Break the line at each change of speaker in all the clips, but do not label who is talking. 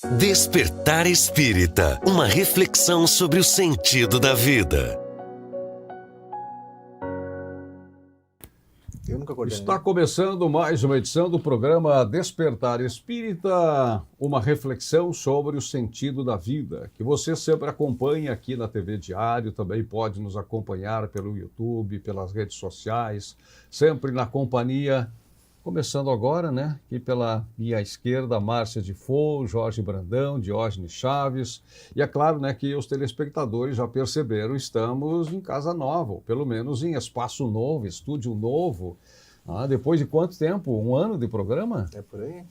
Despertar Espírita, uma reflexão sobre o sentido da vida.
Está começando mais uma edição do programa Despertar Espírita, uma reflexão sobre o sentido da vida, que você sempre acompanha aqui na TV Diário, também pode nos acompanhar pelo YouTube, pelas redes sociais, sempre na companhia, começando agora, né, aqui pela minha esquerda, Márcia de Fou, Jorge Brandão, Diógenes Chaves, e é claro, né, que os telespectadores já perceberam, estamos em casa nova, ou pelo menos em espaço novo, estúdio novo. Depois de quanto tempo? Um ano de programa?
É por aí.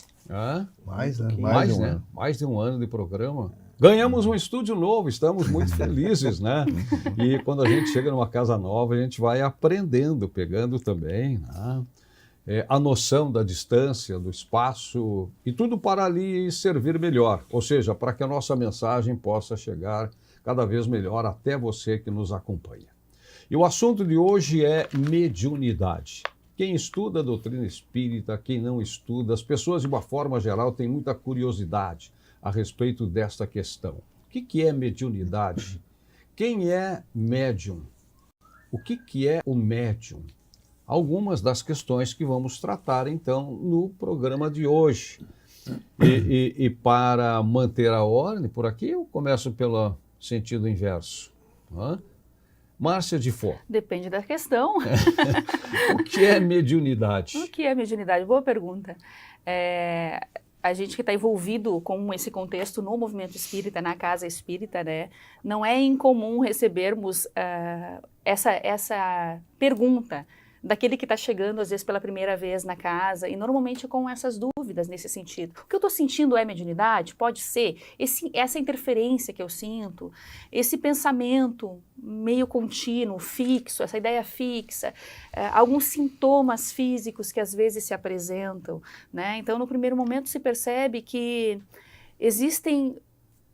Mais, né? Mais de um ano de programa. Ganhamos um estúdio novo, estamos muito felizes, né? E quando a gente chega numa casa nova, a gente vai aprendendo, pegando também, né? A noção da distância, do espaço, e tudo para ali servir melhor, ou seja, para que a nossa mensagem possa chegar cada vez melhor até você que nos acompanha. E o assunto de hoje é mediunidade. Quem estuda a doutrina espírita, quem não estuda, as pessoas de uma forma geral têm muita curiosidade a respeito desta questão. O que é mediunidade? Quem é médium? O que é o médium? Algumas das questões que vamos tratar, então, no programa de hoje. E para manter a ordem, por aqui eu começo pelo sentido inverso. Márcia de Fó.
Depende da questão.
O que é mediunidade?
O que é mediunidade? Boa pergunta. A gente que está envolvido com esse contexto no movimento espírita, na casa espírita, né, não é incomum recebermos essa pergunta daquele que está chegando, às vezes, pela primeira vez na casa, e normalmente com essas dúvidas nesse sentido. O que eu estou sentindo é mediunidade? Pode ser? Essa interferência que eu sinto, esse pensamento meio contínuo, fixo, essa ideia fixa, alguns sintomas físicos que às vezes se apresentam, né? Então, no primeiro momento se percebe que existem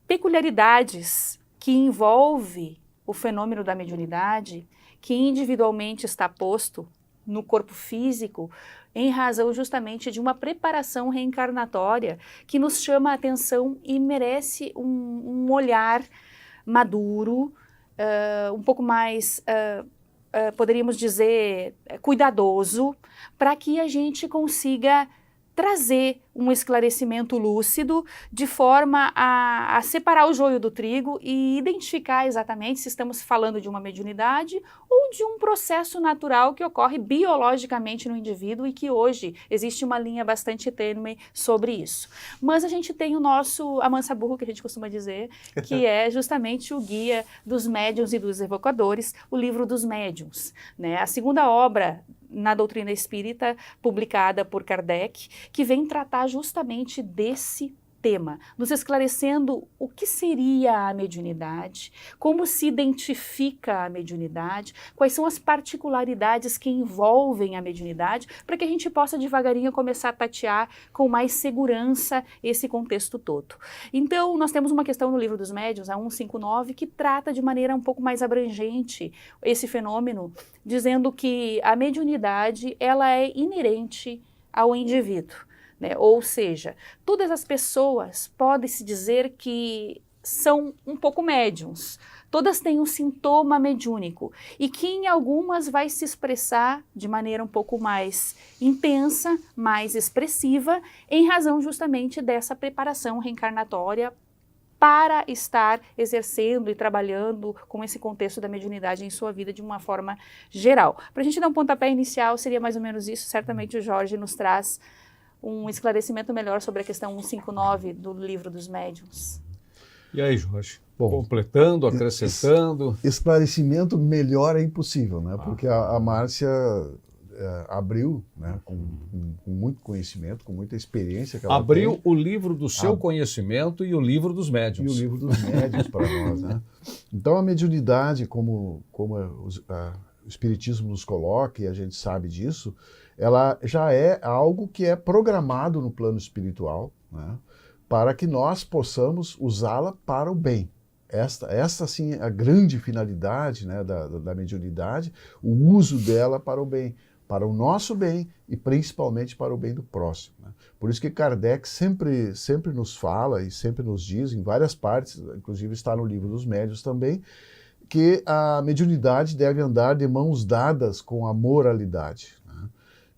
peculiaridades que envolvem o fenômeno da mediunidade, que individualmente está posto no corpo físico em razão justamente de uma preparação reencarnatória que nos chama a atenção e merece um olhar maduro, um pouco mais, poderíamos dizer, cuidadoso, para que a gente consiga trazer um esclarecimento lúcido de forma a separar o joio do trigo e identificar exatamente se estamos falando de uma mediunidade ou de um processo natural que ocorre biologicamente no indivíduo e que hoje existe uma linha bastante tênue sobre isso. Mas a gente tem o nosso amansaburro, que a gente costuma dizer, que é justamente o guia dos médiuns e dos evocadores, o livro dos médiuns, né? A segunda obra na doutrina espírita, publicada por Kardec, que vem tratar justamente desse tema, nos esclarecendo o que seria a mediunidade, como se identifica a mediunidade, quais são as particularidades que envolvem a mediunidade, para que a gente possa devagarinho começar a tatear com mais segurança esse contexto todo. Então, nós temos uma questão no livro dos médiuns, a 159, que trata de maneira um pouco mais abrangente esse fenômeno, dizendo que a mediunidade ela é inerente ao indivíduo. Ou seja, todas as pessoas podem-se dizer que são um pouco médiums, todas têm um sintoma mediúnico e que em algumas vai se expressar de maneira um pouco mais intensa, mais expressiva, em razão justamente dessa preparação reencarnatória para estar exercendo e trabalhando com esse contexto da mediunidade em sua vida de uma forma geral. Para a gente dar um pontapé inicial, seria mais ou menos isso, certamente o Jorge nos traz um esclarecimento melhor sobre a questão 159 do livro dos médiuns.
E aí, Jorge? Bom, completando, acrescentando?
Esclarecimento melhor é impossível, né? Porque a Márcia abriu, né, com muito conhecimento, com muita experiência que ela
abriu
tem.
O livro do seu conhecimento e o livro dos médiuns.
E o livro dos médiuns para nós, né? Então, a mediunidade, como o Espiritismo nos coloca, e a gente sabe disso, ela já é algo que é programado no plano espiritual, né, para que nós possamos usá-la para o bem. Esta sim, a grande finalidade, né, da mediunidade, o uso dela para o bem. para o nosso bem e principalmente para o bem do próximo, né? Por isso que Kardec sempre nos fala e sempre nos diz, em várias partes, inclusive está no Livro dos Médiuns também, que a mediunidade deve andar de mãos dadas com a moralidade, né?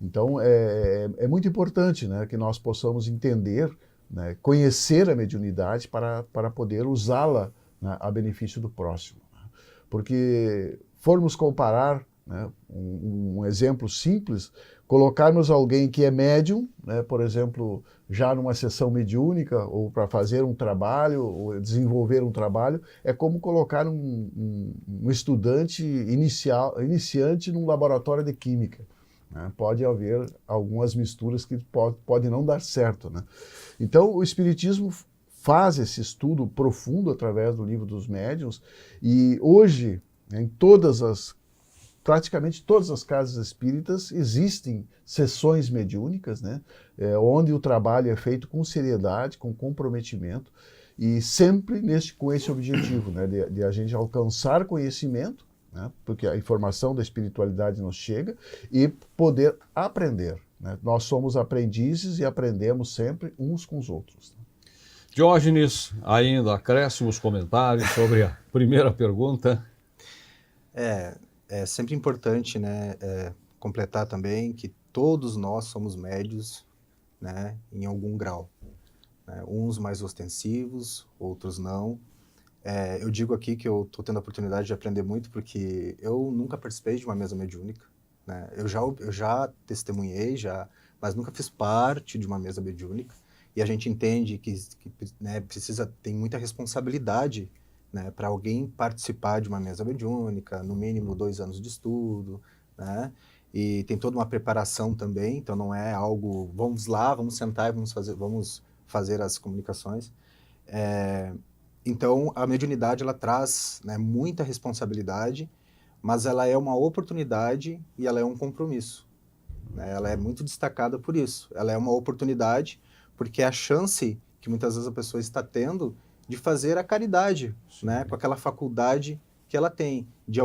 Então é muito importante, né, que nós possamos entender, né, conhecer a mediunidade para poder usá-la, né, a benefício do próximo, né? Porque formos comparar, né, um exemplo simples, colocarmos alguém que é médium, né, por exemplo, já numa sessão mediúnica, ou para fazer um trabalho, ou desenvolver um trabalho, é como colocar um estudante iniciante num laboratório de química, né? Pode haver algumas misturas que podem não dar certo, né? Então, o Espiritismo faz esse estudo profundo através do Livro dos Médiuns, e hoje, em praticamente todas as casas espíritas existem sessões mediúnicas, né, onde o trabalho é feito com seriedade, com comprometimento, e sempre com esse objetivo, né, de a gente alcançar conhecimento, né, porque a informação da espiritualidade nos chega, e poder aprender, né? Nós somos aprendizes e aprendemos sempre uns com os outros.
Diógenes, ainda acréscimos comentários sobre a primeira pergunta?
É sempre importante, né, completar também que todos nós somos médios, né, em algum grau, né, uns mais ostensivos, outros não. Eu digo aqui que eu estou tendo a oportunidade de aprender muito porque eu nunca participei de uma mesa mediúnica, né? Eu já testemunhei, mas nunca fiz parte de uma mesa mediúnica, e a gente entende que né, tem muita responsabilidade, né, para alguém participar de uma mesa mediúnica, no mínimo 2 anos de estudo, né, e tem toda uma preparação também, então não é algo, vamos lá, vamos sentar e vamos fazer as comunicações. Então, a mediunidade, ela traz, né, muita responsabilidade, mas ela é uma oportunidade e ela é um compromisso, né? Ela é muito destacada por isso. Ela é uma oportunidade porque é a chance que muitas vezes a pessoa está tendo de fazer a caridade, né, com aquela faculdade que ela tem, de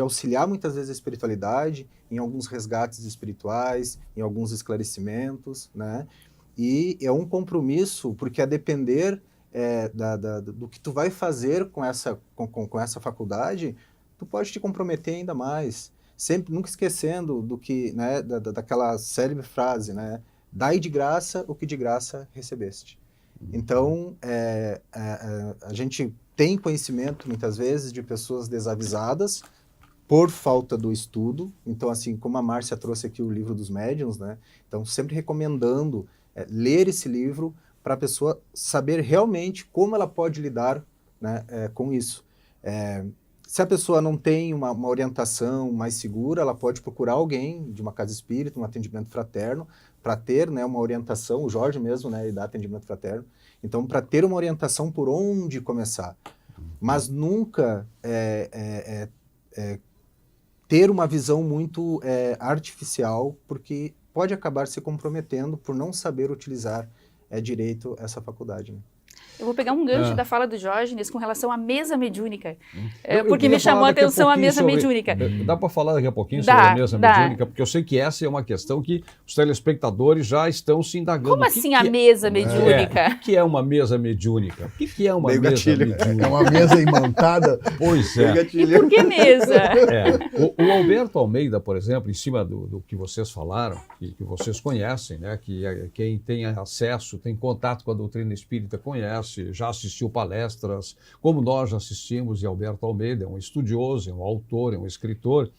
auxiliar muitas vezes a espiritualidade em alguns resgates espirituais, em alguns esclarecimentos, né, e é um compromisso, porque a depender do que tu vai fazer com essa faculdade, tu pode te comprometer ainda mais, sempre nunca esquecendo do que, né, daquela célebre frase, né, dai de graça o que de graça recebeste. Então, a gente tem conhecimento, muitas vezes, de pessoas desavisadas por falta do estudo. Então, assim, como a Márcia trouxe aqui o Livro dos Médiuns, né? Então, sempre recomendando ler esse livro para a pessoa saber realmente como ela pode lidar, né, com isso. Se a pessoa não tem uma orientação mais segura, ela pode procurar alguém de uma casa espírita, um atendimento fraterno, para ter, né, uma orientação. O Jorge mesmo, né, ele dá atendimento fraterno. Então, para ter uma orientação por onde começar. Mas nunca ter uma visão muito artificial, porque pode acabar se comprometendo por não saber utilizar direito essa faculdade, né?
Eu vou pegar um gancho da fala do Diógenes com relação à mesa mediúnica,
Eu
porque me chamou a atenção a mesa mediúnica.
Dá para falar daqui a pouquinho sobre a mesa mediúnica? Porque eu sei que essa é uma questão que os telespectadores já estão se indagando.
Como assim a mesa mediúnica?
O que é uma mesa mediúnica? O que é uma mesa mediúnica?
É uma mesa imantada?
Pois é.
E por que mesa?
O Alberto Almeida, por exemplo, em cima do que vocês falaram, que vocês conhecem, né, que quem tem acesso, tem contato com a doutrina espírita, conhece, já assistiu palestras, como nós já assistimos, e Alberto Almeida é um estudioso, é um autor, é um escritor.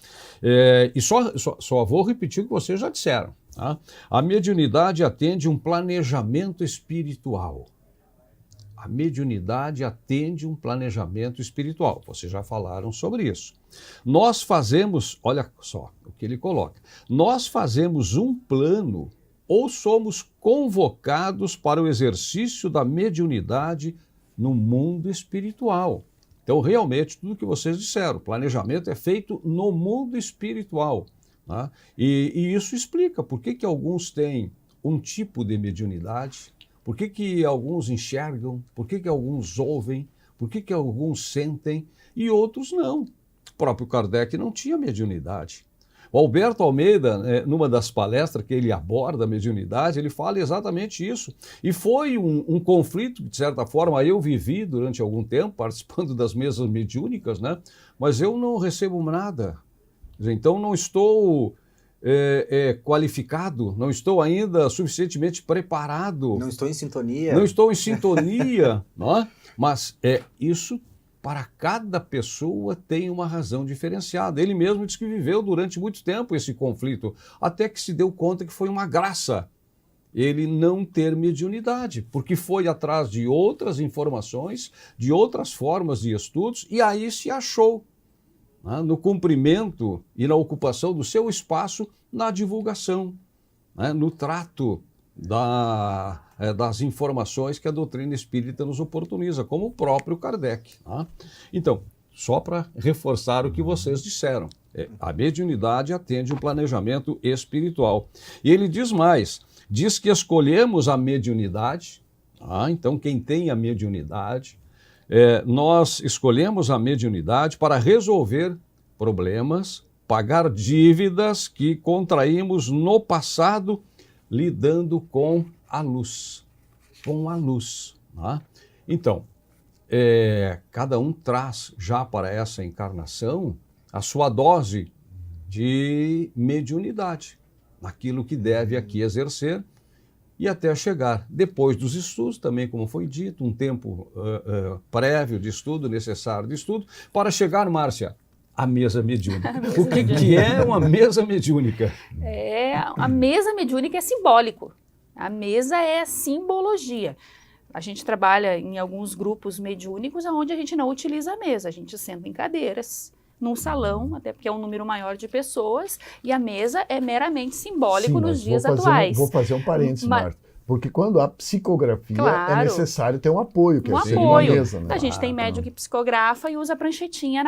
E só vou repetir o que vocês já disseram. Tá? A mediunidade atende um planejamento espiritual. A mediunidade atende um planejamento espiritual. Vocês já falaram sobre isso. Nós fazemos, olha só o que ele coloca, nós fazemos um plano ou somos convocados para o exercício da mediunidade no mundo espiritual. Então, realmente, tudo que vocês disseram, o planejamento é feito no mundo espiritual. Tá? E isso explica por que alguns têm um tipo de mediunidade, por que alguns enxergam, por que alguns ouvem, por que alguns sentem e outros não. O próprio Kardec não tinha mediunidade. O Alberto Almeida, numa das palestras que ele aborda a mediunidade, ele fala exatamente isso. E foi um conflito, de certa forma, eu vivi durante algum tempo, participando das mesas mediúnicas, né? Mas eu não recebo nada. Então não estou qualificado, não estou ainda suficientemente preparado.
Não estou em sintonia.
Não estou em sintonia, não é? Mas isso, para cada pessoa, tem uma razão diferenciada. Ele mesmo disse que viveu durante muito tempo esse conflito, até que se deu conta que foi uma graça ele não ter mediunidade, porque foi atrás de outras informações, de outras formas de estudos, e aí se achou no cumprimento e na ocupação do seu espaço na divulgação, no trato das informações que a doutrina espírita nos oportuniza, como o próprio Kardec. Então, só para reforçar o que vocês disseram, a mediunidade atende um planejamento espiritual. E ele diz mais, diz que escolhemos a mediunidade, então quem tem a mediunidade, nós escolhemos a mediunidade para resolver problemas, pagar dívidas que contraímos no passado, lidando com a luz. Então, cada um traz já para essa encarnação a sua dose de mediunidade, naquilo que deve aqui exercer, e até chegar, depois dos estudos, também como foi dito, um tempo prévio de estudo, necessário de estudo, para chegar, Márcia, à mesa mediúnica. O que é uma mesa mediúnica?
A mesa mediúnica é simbólico. A mesa é simbologia. A gente trabalha em alguns grupos mediúnicos onde a gente não utiliza a mesa, a gente senta em cadeiras, num salão, até porque é um número maior de pessoas, e a mesa é meramente simbólico nos dias atuais.
Vou fazer um parênteses, Marta. Porque quando há psicografia, é necessário ter um apoio, que seria uma mesa. Né?
A gente tem médium que psicografa e usa a pranchetinha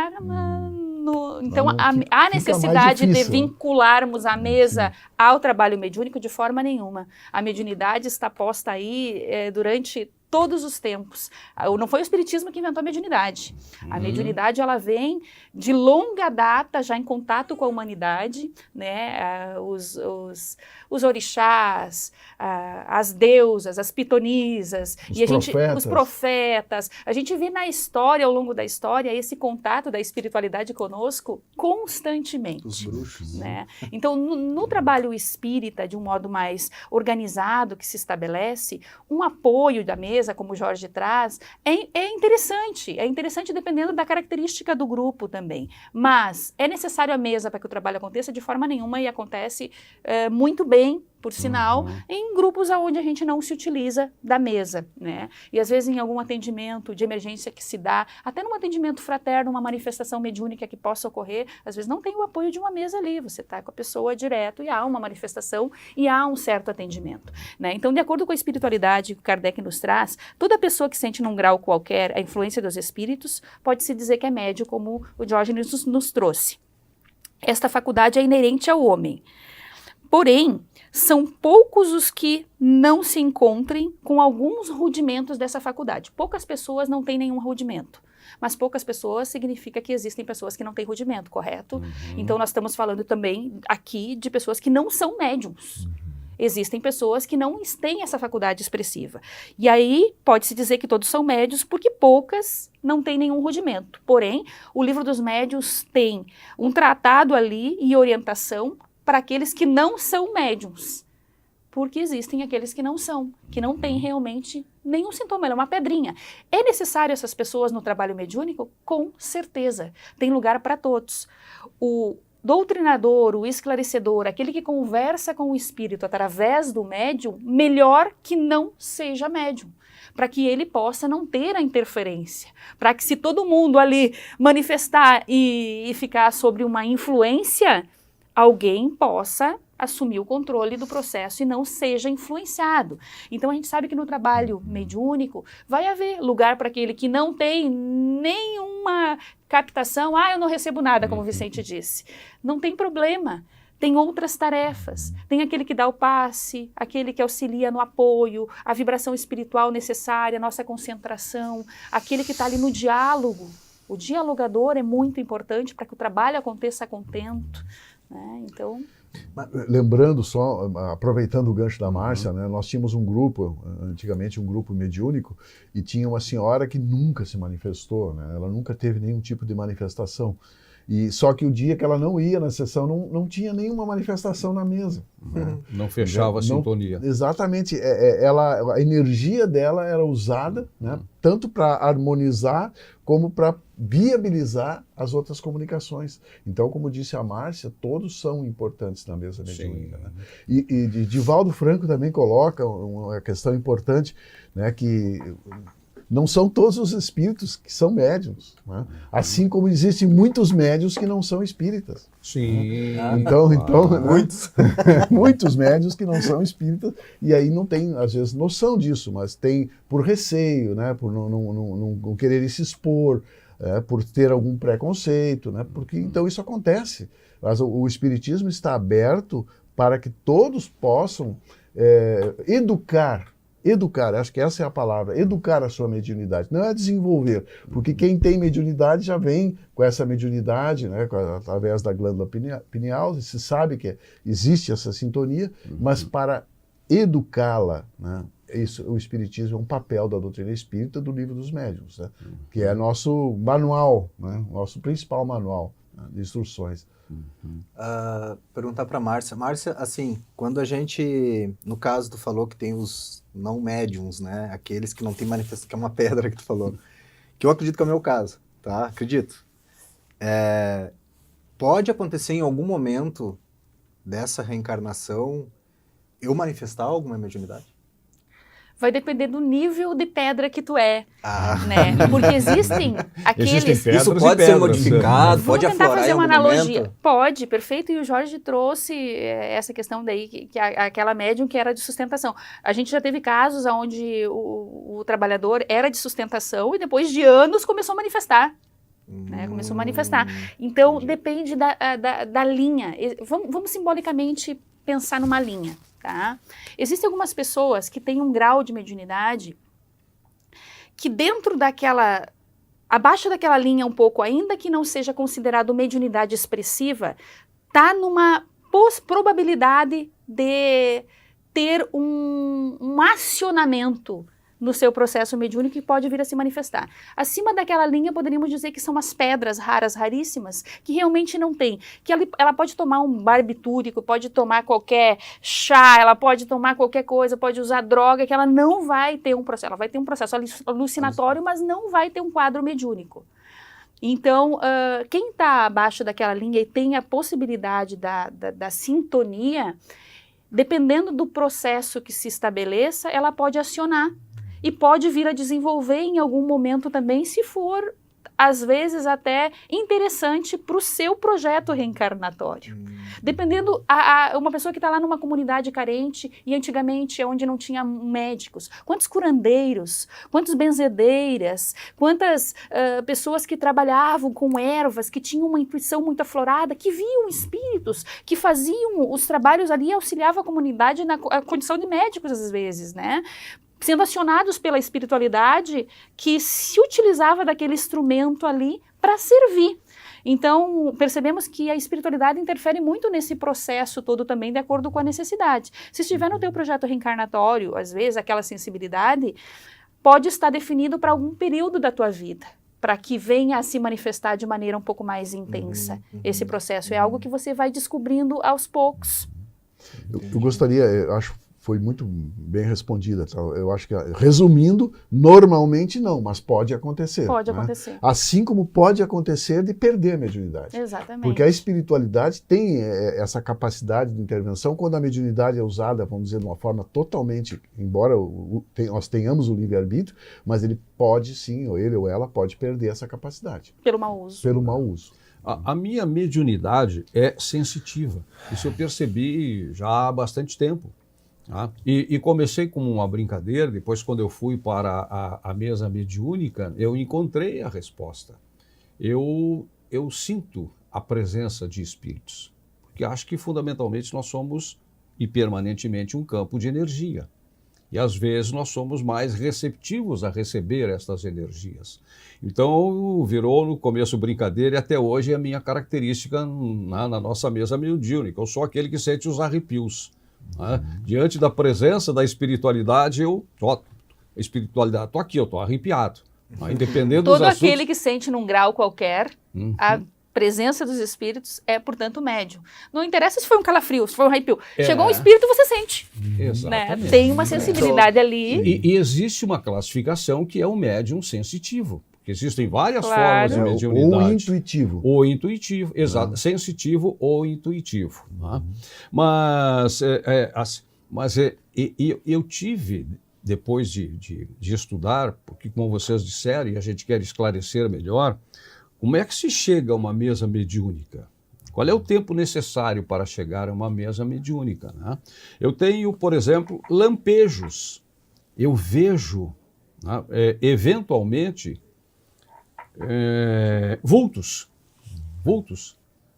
então, há necessidade de vincularmos a mesa ao trabalho mediúnico de forma nenhuma. A mediunidade está posta aí durante todos os tempos. Não foi o Espiritismo que inventou a mediunidade. A mediunidade, ela vem de longa data, já em contato com a humanidade, né? Os orixás, as deusas, as pitonisas, os profetas. A gente vê na história, ao longo da história, esse contato da espiritualidade conosco constantemente. Os bruxos. Né? Então, no trabalho espírita, de um modo mais organizado, que se estabelece, um apoio da mesa, como o Jorge traz, é interessante dependendo da característica do grupo também, mas é necessário a mesa para que o trabalho aconteça de forma nenhuma e acontece muito bem, por sinal, em grupos onde a gente não se utiliza da mesa, né? E às vezes em algum atendimento de emergência que se dá, até num atendimento fraterno, uma manifestação mediúnica que possa ocorrer, às vezes não tem o apoio de uma mesa ali, você está com a pessoa direto e há uma manifestação e há um certo atendimento, né? Então, de acordo com a espiritualidade que Kardec nos traz, toda pessoa que sente num grau qualquer a influência dos espíritos pode-se dizer que é médio, como o Diógenes nos trouxe. Esta faculdade é inerente ao homem. Porém, são poucos os que não se encontrem com alguns rudimentos dessa faculdade. Poucas pessoas não têm nenhum rudimento. Mas poucas pessoas significa que existem pessoas que não têm rudimento, correto? Então, nós estamos falando também aqui de pessoas que não são médiums. Existem pessoas que não têm essa faculdade expressiva. E aí, pode-se dizer que todos são médios, porque poucas não têm nenhum rudimento. Porém, o Livro dos Médiuns tem um tratado ali e orientação para aqueles que não são médiums, porque existem aqueles que não são, que não têm realmente nenhum sintoma, ela é uma pedrinha. É necessário essas pessoas no trabalho mediúnico? Com certeza, tem lugar para todos. O doutrinador, o esclarecedor, aquele que conversa com o espírito através do médium, melhor que não seja médium, para que ele possa não ter a interferência, para que se todo mundo ali manifestar e ficar sobre uma influência, alguém possa assumir o controle do processo e não seja influenciado. Então a gente sabe que no trabalho mediúnico vai haver lugar para aquele que não tem nenhuma captação, eu não recebo nada, como o Vicente disse. Não tem problema. Tem outras tarefas, tem aquele que dá o passe, aquele que auxilia no apoio, a vibração espiritual necessária, a nossa concentração, aquele que está ali no diálogo. O dialogador é muito importante para que o trabalho aconteça a contento. né? Então...
Lembrando só, aproveitando o gancho da Márcia, né, nós tínhamos um grupo, antigamente um grupo mediúnico, e tinha uma senhora que nunca se manifestou, né, ela nunca teve nenhum tipo de manifestação. E só que o dia que ela não ia na sessão, não tinha nenhuma manifestação na mesa.
Não fechava a sintonia.
Exatamente. A energia dela era usada, né, tanto para harmonizar como para viabilizar as outras comunicações. Então, como disse a Márcia, todos são importantes na mesa mediúnica. Né? E Divaldo Franco também coloca uma questão importante, né, que não são todos os espíritos que são médiuns, né? Assim como existem muitos médiuns que não são espíritas.
Sim.
Né? Então muitos. Muitos médiuns que não são espíritas, e aí não tem, às vezes, noção disso, mas tem por receio, né? Por não querer se expor, por ter algum preconceito, né? Porque então isso acontece. Mas o espiritismo está aberto para que todos possam educar, acho que essa é a palavra, educar a sua mediunidade, não é desenvolver, porque quem tem mediunidade já vem com essa mediunidade, né, através da glândula pineal, se sabe que existe essa sintonia, mas para educá-la, né, o Espiritismo é um papel da doutrina espírita do Livro dos Médiuns, né, que é nosso manual, né, nosso principal manual, né, de instruções.
Perguntar para Márcia. Márcia, assim, quando a gente, no caso, tu falou que tem os não médiums, né? Aqueles que não têm manifestação, que é uma pedra que tu falou. Que eu acredito que é o meu caso, tá? Acredito. Pode acontecer em algum momento dessa reencarnação eu manifestar alguma mediunidade?
Vai depender do nível de pedra que tu é, né? Porque existem aqueles...
Isso pode ser modificado, pode
aflorar
fazer
uma analogia.
Momento?
Pode, perfeito. E o Jorge trouxe essa questão daí, que aquela médium que era de sustentação. A gente já teve casos onde o trabalhador era de sustentação e depois de anos começou a manifestar. Né? Começou a manifestar. Então, depende da linha. Vamos simbolicamente pensar numa linha. Tá? Existem algumas pessoas que têm um grau de mediunidade que dentro daquela, abaixo daquela linha um pouco, ainda que não seja considerado mediunidade expressiva, está numa probabilidade de ter um acionamento no seu processo mediúnico que pode vir a se manifestar. Acima daquela linha, poderíamos dizer que são as pedras raras, raríssimas, que realmente não tem. Que ela pode tomar um barbitúrico, pode tomar qualquer chá, ela pode tomar qualquer coisa, pode usar droga, que ela não vai ter um processo. Ela vai ter um processo alucinatório, mas não vai ter um quadro mediúnico. Então, quem está abaixo daquela linha e tem a possibilidade da sintonia, dependendo do processo que se estabeleça, ela pode acionar. E pode vir a desenvolver em algum momento também, se for, às vezes, até interessante para o seu projeto reencarnatório. Dependendo, uma pessoa que está lá numa comunidade carente, e antigamente onde não tinha médicos, quantos curandeiros, quantas benzedeiras, quantas pessoas que trabalhavam com ervas, que tinham uma intuição muito aflorada, que viam espíritos, que faziam os trabalhos ali e auxiliavam a comunidade na condição de médicos, às vezes, né? Sendo acionados pela espiritualidade que se utilizava daquele instrumento ali para servir. Então, percebemos que a espiritualidade interfere muito nesse processo todo também, de acordo com a necessidade. Se estiver no teu projeto reencarnatório, às vezes, aquela sensibilidade pode estar definido para algum período da tua vida, para que venha a se manifestar de maneira um pouco mais intensa. Esse processo é algo que você vai descobrindo aos poucos.
Eu gostaria, eu acho foi muito bem respondida. Eu acho que, resumindo, normalmente não, mas pode acontecer.
Pode
né?
acontecer.
Assim como pode acontecer de perder a mediunidade.
Exatamente.
Porque a espiritualidade tem essa capacidade de intervenção quando a mediunidade é usada, vamos dizer, de uma forma totalmente, embora nós tenhamos o livre-arbítrio, mas ele pode sim, ou ele ou ela pode perder essa capacidade.
Pelo mau uso.
Pelo mau uso.
A minha mediunidade é sensitiva. Isso eu percebi já há bastante tempo. E comecei como uma brincadeira, depois quando eu fui para a mesa mediúnica, eu encontrei a resposta. Eu sinto a presença de espíritos, porque acho que fundamentalmente nós somos e permanentemente um campo de energia. E às vezes nós somos mais receptivos a receber estas energias. Então virou no começo brincadeira e até hoje é a minha característica na nossa mesa mediúnica. Eu sou aquele que sente os arrepios. Né? Diante da presença da espiritualidade, eu estou aqui, eu estou arrepiado. Independendo dos
Todo
assuntos...
aquele que sente num grau qualquer a presença dos espíritos é, portanto, médium. Não interessa se foi um calafrio, se foi um arrepio. Chegou um espírito, você sente.
Exatamente.
Né? Tem uma sensibilidade ali.
E existe uma classificação que é o médium sensitivo. Porque existem várias formas de mediunidade.
Ou intuitivo.
Ou intuitivo, exato. Sensitivo ou intuitivo. Né? Mas eu tive, depois de estudar, porque como vocês disseram, e a gente quer esclarecer melhor, como é que se chega a uma mesa mediúnica? Qual é o tempo necessário para chegar a uma mesa mediúnica? Né? Eu tenho, por exemplo, lampejos. Eu vejo, né, eventualmente, vultos,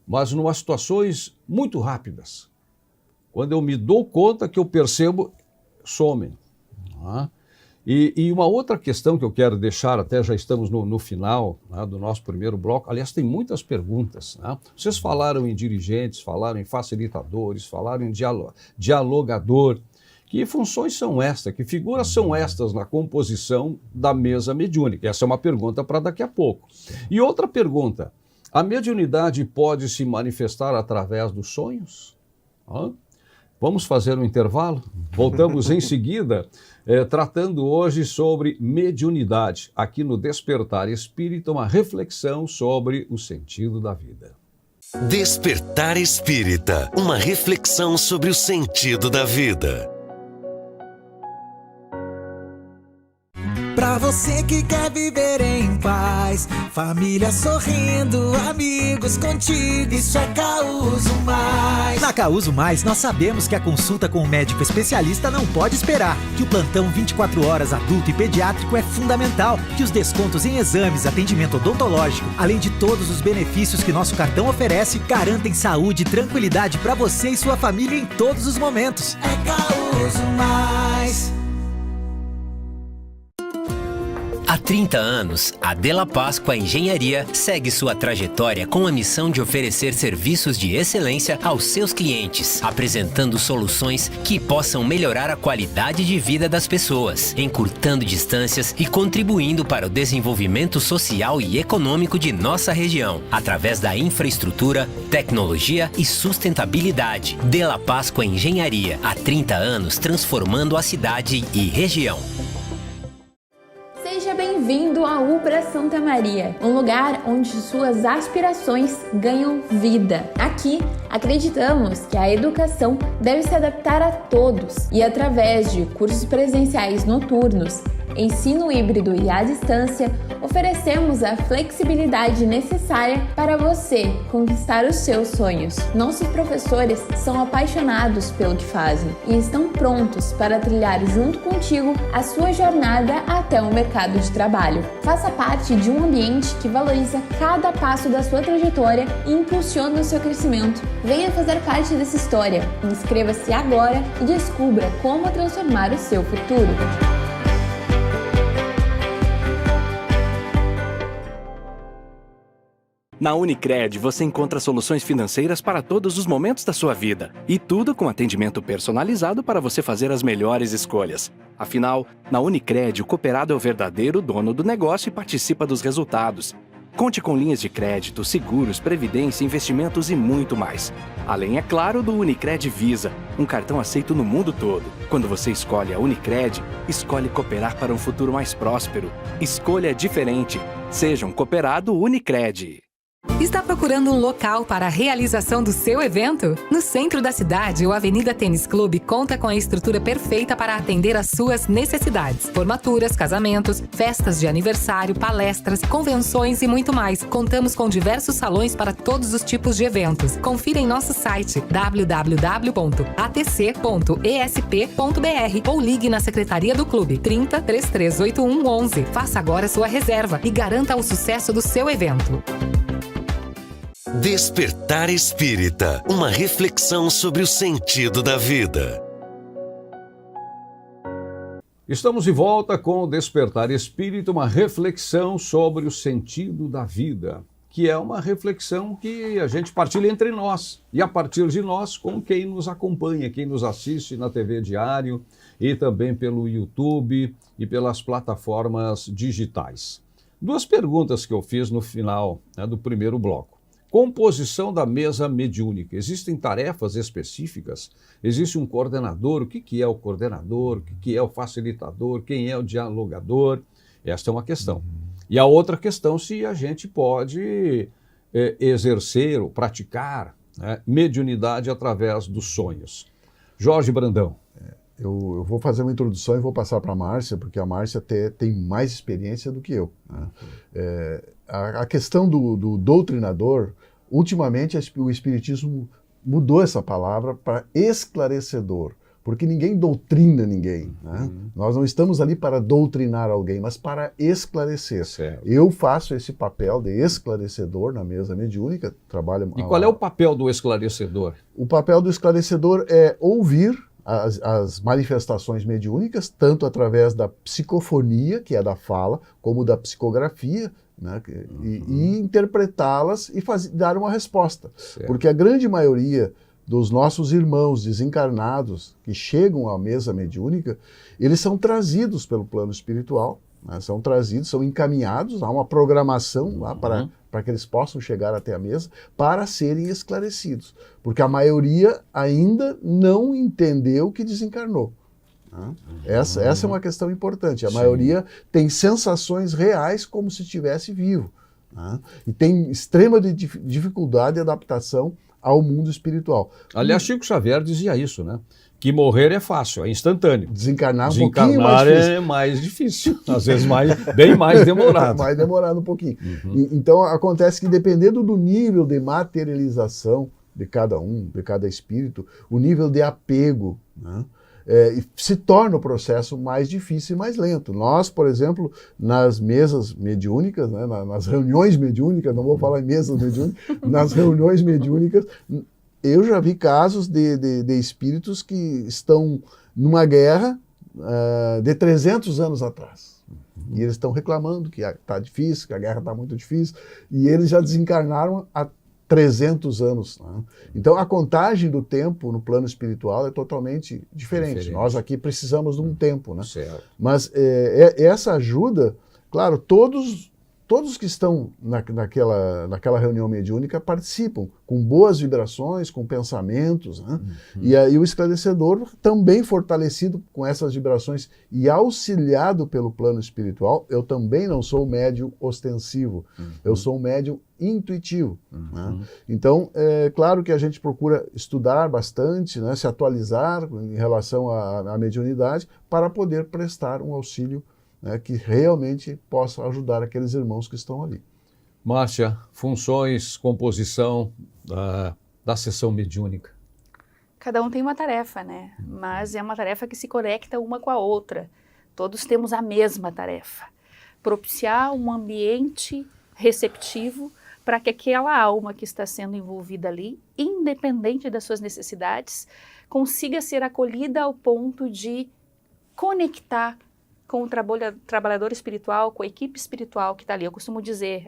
mas em situações muito rápidas. Quando eu me dou conta que eu percebo, somem. Né? E uma outra questão que eu quero deixar, até já estamos no final, né, do nosso primeiro bloco, aliás, tem muitas perguntas. Né? Vocês falaram em dirigentes, falaram em facilitadores, falaram em dialogador. Que funções são estas? Que figuras são estas na composição da mesa mediúnica? Essa é uma pergunta para daqui a pouco. E outra pergunta, a mediunidade pode se manifestar através dos sonhos? Vamos fazer um intervalo? Voltamos em seguida, tratando hoje sobre mediunidade. Aqui no Despertar Espírita, uma reflexão sobre o sentido da vida.
Despertar Espírita, uma reflexão sobre o sentido da vida.
Pra você que quer viver em paz, família sorrindo, amigos contigo, isso é Causo Mais.
Na Causo Mais, nós sabemos que a consulta com um médico especialista não pode esperar, que o plantão 24 horas adulto e pediátrico é fundamental, que os descontos em exames, atendimento odontológico, além de todos os benefícios que nosso cartão oferece, garantem saúde e tranquilidade pra você e sua família em todos os momentos.
É Causo Mais.
Há 30 anos, a Della Páscoa Engenharia segue sua trajetória com a missão de oferecer serviços de excelência aos seus clientes, apresentando soluções que possam melhorar a qualidade de vida das pessoas, encurtando distâncias e contribuindo para o desenvolvimento social e econômico de nossa região, através da infraestrutura, tecnologia e sustentabilidade. Della Páscoa Engenharia, há 30 anos transformando a cidade e região.
Seja bem-vindo à Ubra Santa Maria, um lugar onde suas aspirações ganham vida. Aqui, acreditamos que a educação deve se adaptar a todos e através de cursos presenciais noturnos, ensino híbrido e à distância, oferecemos a flexibilidade necessária para você conquistar os seus sonhos. Nossos professores são apaixonados pelo que fazem e estão prontos para trilhar junto contigo a sua jornada até o mercado de trabalho. Faça parte de um ambiente que valoriza cada passo da sua trajetória e impulsiona o seu crescimento. Venha fazer parte dessa história. Inscreva-se agora e descubra como transformar o seu futuro.
Na Unicred, você encontra soluções financeiras para todos os momentos da sua vida. E tudo com atendimento personalizado para você fazer as melhores escolhas. Afinal, na Unicred, o cooperado é o verdadeiro dono do negócio e participa dos resultados. Conte com linhas de crédito, seguros, previdência, investimentos e muito mais. Além, é claro, do Unicred Visa, um cartão aceito no mundo todo. Quando você escolhe a Unicred, escolhe cooperar para um futuro mais próspero. Escolha diferente. Seja um cooperado Unicred.
Está procurando um local para a realização do seu evento? No centro da cidade, o Avenida Tênis Clube conta com a estrutura perfeita para atender às suas necessidades. Formaturas, casamentos, festas de aniversário, palestras, convenções e muito mais. Contamos com diversos salões para todos os tipos de eventos. Confira em nosso site www.atc.esp.br ou ligue na Secretaria do Clube 30 3381 11. Faça agora sua reserva e garanta o sucesso do seu evento.
Despertar Espírita, uma reflexão sobre o sentido da vida.
Estamos de volta com o Despertar Espírita, uma reflexão sobre o sentido da vida, que é uma reflexão que a gente partilha entre nós e a partir de nós com quem nos acompanha, quem nos assiste na TV Diário e também pelo YouTube e pelas plataformas digitais. 2 perguntas que eu fiz no final, né, do primeiro bloco. Composição da mesa mediúnica. Existem tarefas específicas? Existe um coordenador? O que é o coordenador? O que é o facilitador? Quem é o dialogador? Esta é uma questão. E a outra questão, se a gente pode exercer ou praticar, né, mediunidade através dos sonhos. Jorge Brandão.
Eu vou fazer uma introdução e vou passar para a Márcia, porque a Márcia tem mais experiência do que eu, né? A questão do doutrinador, ultimamente o Espiritismo mudou essa palavra para esclarecedor, porque ninguém doutrina ninguém, né? Nós não estamos ali para doutrinar alguém, mas para esclarecer.
Certo.
Eu faço esse papel de esclarecedor na mesa mediúnica, trabalho...
E qual é o papel do esclarecedor?
O papel do esclarecedor é ouvir as manifestações mediúnicas, tanto através da psicofonia, que é da fala, como da psicografia, né, e interpretá-las e dar uma resposta.
Certo.
Porque a grande maioria dos nossos irmãos desencarnados que chegam à mesa mediúnica, eles são trazidos pelo plano espiritual, né, são encaminhados, há uma programação lá para que eles possam chegar até a mesa para serem esclarecidos. Porque a maioria ainda não entendeu que desencarnou. Essa é uma questão importante. A maioria tem sensações reais como se estivesse vivo, né? E tem extrema dificuldade de adaptação ao mundo espiritual.
Aliás, Chico Xavier dizia isso, né? Que morrer é fácil, é instantâneo.
Desencarnar um pouquinho mais difícil.
É mais difícil, às vezes bem mais demorado.
Mais demorado um pouquinho. Então, acontece que dependendo do nível de materialização de cada um, de cada espírito, o nível de apego, né, se torna o processo mais difícil e mais lento. Nós, por exemplo, nas mesas mediúnicas, né, nas reuniões mediúnicas, não vou falar em mesas mediúnicas, nas reuniões mediúnicas, eu já vi casos de espíritos que estão numa guerra de 300 anos atrás. E eles estão reclamando que está difícil, que a guerra está muito difícil, e eles já desencarnaram há 300 anos. Né? Então, a contagem do tempo no plano espiritual é totalmente diferente. Nós aqui precisamos de um tempo, né?
Certo.
Mas essa ajuda, claro, todos que estão naquela reunião mediúnica participam com boas vibrações, com pensamentos, né? E aí o esclarecedor, também fortalecido com essas vibrações e auxiliado pelo plano espiritual, eu também não sou médium ostensivo, eu sou um médium intuitivo. Né? Então, é claro que a gente procura estudar bastante, né, se atualizar em relação à mediunidade para poder prestar um auxílio, né, que realmente possa ajudar aqueles irmãos que estão ali.
Márcia, funções, composição da sessão mediúnica.
Cada um tem uma tarefa, né? Mas é uma tarefa que se conecta uma com a outra. Todos temos a mesma tarefa. Propiciar um ambiente receptivo para que aquela alma que está sendo envolvida ali, independente das suas necessidades, consiga ser acolhida ao ponto de conectar com o trabalhador espiritual, com a equipe espiritual que está ali. Eu costumo dizer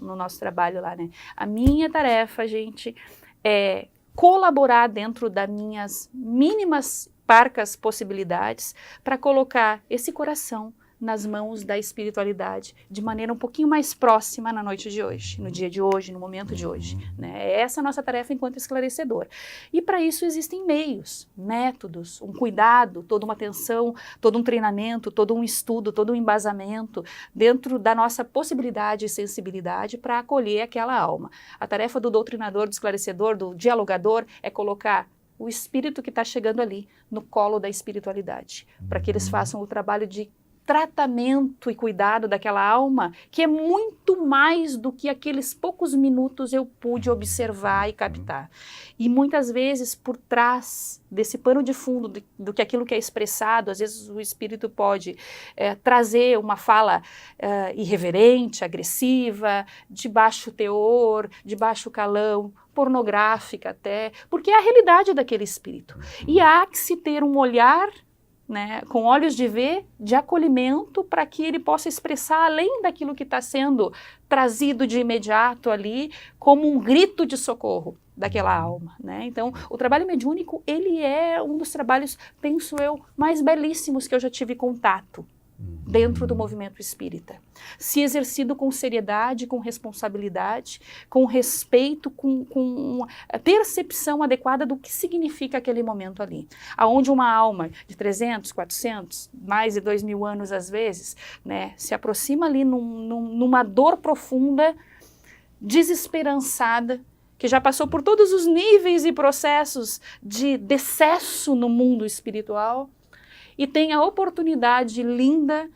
no nosso trabalho lá, né? A minha tarefa, gente, é colaborar dentro das minhas mínimas, parcas possibilidades para colocar esse coração nas mãos da espiritualidade, de maneira um pouquinho mais próxima na noite de hoje, no dia de hoje, no momento de hoje. Né? Essa é a nossa tarefa enquanto esclarecedor. E para isso existem meios, métodos, um cuidado, toda uma atenção, todo um treinamento, todo um estudo, todo um embasamento dentro da nossa possibilidade e sensibilidade para acolher aquela alma. A tarefa do doutrinador, do esclarecedor, do dialogador é colocar o espírito que está chegando ali no colo da espiritualidade, para que eles façam o trabalho de tratamento e cuidado daquela alma, que é muito mais do que aqueles poucos minutos eu pude observar e captar. E muitas vezes, por trás desse pano de fundo do que aquilo que é expressado, às vezes o espírito pode trazer uma fala irreverente, agressiva, de baixo teor, de baixo calão, pornográfica até, porque é a realidade daquele espírito. E há que se ter um olhar né, com olhos de ver, de acolhimento, para que ele possa expressar além daquilo que está sendo trazido de imediato ali, como um grito de socorro daquela alma, né? Então, o trabalho mediúnico, ele é um dos trabalhos, penso eu, mais belíssimos que eu já tive contato dentro do movimento espírita. Se exercido com seriedade, com responsabilidade, com respeito, com a percepção adequada do que significa aquele momento ali. Aonde uma alma de 300, 400, mais de 2000 anos às vezes, né, se aproxima ali numa dor profunda, desesperançada, que já passou por todos os níveis e processos de decesso no mundo espiritual, e tem a oportunidade linda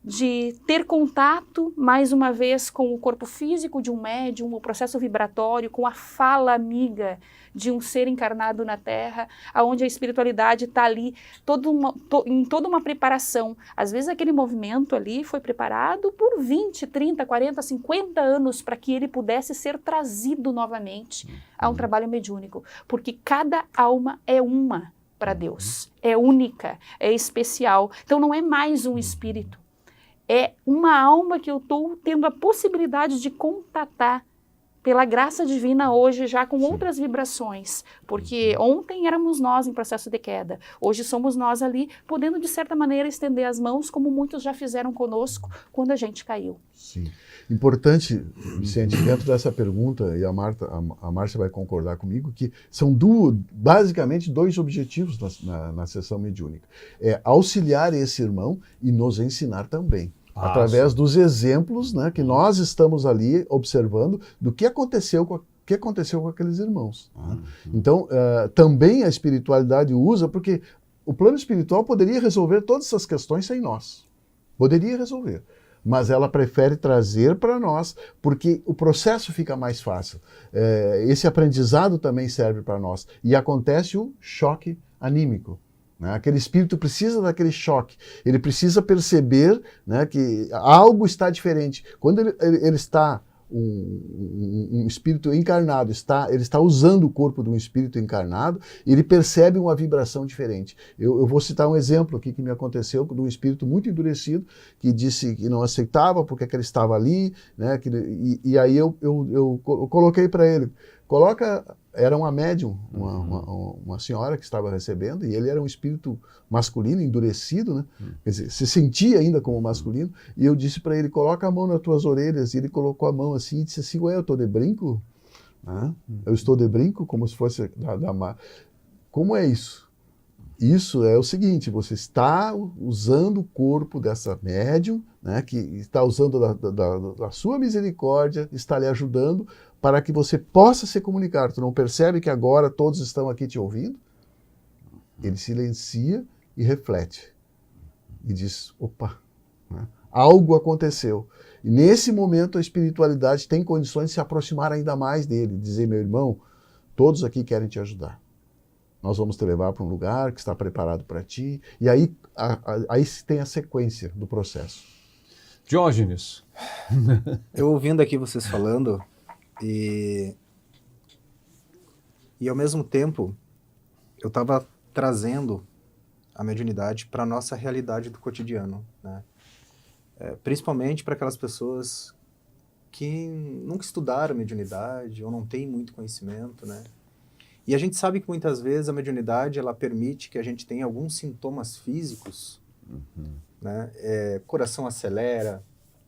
de ter contato, mais uma vez, com o corpo físico de um médium, o processo vibratório, com a fala amiga de um ser encarnado na Terra, onde a espiritualidade está ali em toda uma preparação. Às vezes aquele movimento ali foi preparado por 20, 30, 40, 50 anos para que ele pudesse ser trazido novamente a um trabalho mediúnico, porque cada alma é uma para Deus, é única, é especial. Então não é mais um espírito, é uma alma que eu estou tendo a possibilidade de contatar pela graça divina hoje, já com outras vibrações, porque ontem éramos nós em processo de queda, hoje somos nós ali, podendo de certa maneira estender as mãos, como muitos já fizeram conosco quando a gente caiu.
Sim. Importante, Vicente, dentro dessa pergunta, e a Márcia vai concordar comigo, que são basicamente dois objetivos na sessão mediúnica. É auxiliar esse irmão e nos ensinar também. Através dos exemplos, né, que nós estamos ali observando do que aconteceu com aqueles irmãos. Né? Então, também a espiritualidade usa, porque o plano espiritual poderia resolver todas essas questões sem nós. Poderia resolver. Mas ela prefere trazer para nós, porque o processo fica mais fácil. Esse aprendizado também serve para nós. E acontece o choque anímico. Né? Aquele espírito precisa daquele choque, ele precisa perceber, né, que algo está diferente. Quando ele está, um espírito encarnado, ele está usando o corpo de um espírito encarnado, ele percebe uma vibração diferente. Eu vou citar um exemplo aqui que me aconteceu de um espírito muito endurecido, que disse que não aceitava porque ele estava ali, né, e aí eu coloquei para ele, era uma médium, uma senhora que estava recebendo, e ele era um espírito masculino, endurecido, né? Quer dizer, se sentia ainda como masculino, e eu disse para ele, coloca a mão nas tuas orelhas, e ele colocou a mão assim, e disse assim, ué, eu estou de brinco? Eu estou de brinco? Como se fosse Como é isso? Isso é o seguinte, você está usando o corpo dessa médium, né, que está usando da sua misericórdia, está lhe ajudando para que você possa se comunicar. Tu não percebe que agora todos estão aqui te ouvindo? Ele silencia e reflete. E diz, opa, né, algo aconteceu. E nesse momento a espiritualidade tem condições de se aproximar ainda mais dele, dizer, meu irmão, todos aqui querem te ajudar. Nós vamos te levar para um lugar que está preparado para ti. E aí tem a sequência do processo.
Diógenes.
Eu ouvindo aqui vocês falando, e ao mesmo tempo, eu estava trazendo a mediunidade para a nossa realidade do cotidiano, né? Principalmente para aquelas pessoas que nunca estudaram mediunidade ou não têm muito conhecimento, né? E a gente sabe que muitas vezes a mediunidade ela permite que a gente tenha alguns sintomas físicos, né? Coração acelera,